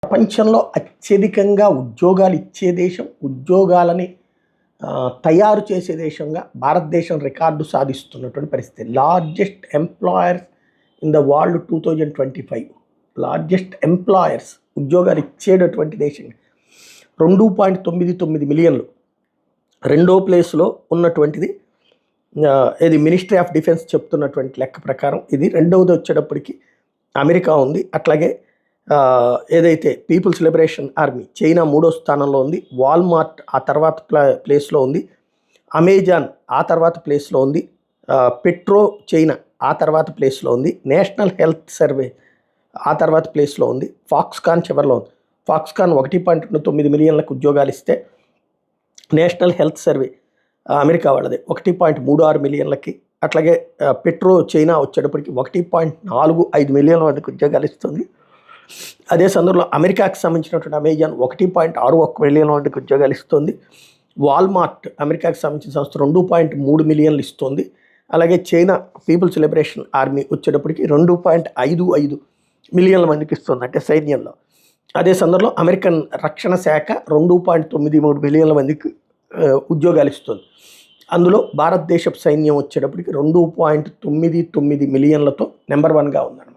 ప్రపంచంలో అత్యధికంగా ఉద్యోగాలు ఇచ్చే దేశం, ఉద్యోగాలని తయారు చేసే దేశంగా భారతదేశం రికార్డు సాధిస్తున్నటువంటి పరిస్థితి. Largest employers in the world 2025, largest employers, ఉద్యోగాలు ఇచ్చేటటువంటి దేశంగా 2.99 మిలియన్లు. రెండో ప్లేస్లో ఉన్నటువంటిది ఇది మినిస్ట్రీ ఆఫ్ డిఫెన్స్ చెప్తున్నటువంటి లెక్క ప్రకారం ఇది. రెండవది వచ్చేటప్పటికి అమెరికా ఉంది. అట్లాగే ఏదైతే పీపుల్స్ లిబరేషన్ ఆర్మీ చైనా మూడో స్థానంలో ఉంది. వాల్మార్ట్ ఆ తర్వాత ప్లేస్లో ఉంది. అమెజాన్ ఆ తర్వాత ప్లేస్లో ఉంది. పెట్రో చైనా ఆ తర్వాత ప్లేస్లో ఉంది. నేషనల్ హెల్త్ సర్వే ఆ తర్వాత ప్లేస్లో ఉంది. ఫాక్స్కాన్ చివరిలో ఉంది. ఫాక్స్కాన్ 1.29 మిలియన్లకు ఉద్యోగాలు ఇస్తే, నేషనల్ హెల్త్ సర్వే అమెరికా వాళ్ళది 1.36 మిలియన్లకి, అట్లాగే పెట్రో చైనా వచ్చేటప్పటికి 1.45 మిలియన్ల మందికి ఉద్యోగాలు ఇస్తుంది. అదే సందర్భంలో అమెరికాకి సంబంధించినటువంటి అమెజాన్ 1.61 మిలియన్ మందికి ఉద్యోగాలు ఇస్తుంది. వాల్మార్ట్ అమెరికాకి సంబంధించిన సంస్థ 2.3 మిలియన్లు ఇస్తుంది. అలాగే చైనా పీపుల్స్ లిబరేషన్ ఆర్మీ వచ్చేటప్పటికి 2.55 మిలియన్ల మందికి ఇస్తుంది, అంటే సైన్యంలో. అదే సందర్భంలో అమెరికన్ రక్షణ శాఖ 2.93 మిలియన్ల మందికి ఉద్యోగాలు ఇస్తుంది. అందులో భారతదేశపు సైన్యం వచ్చేటప్పటికి 2.99 మిలియన్లతో నెంబర్ 1గా ఉందన్నమాట.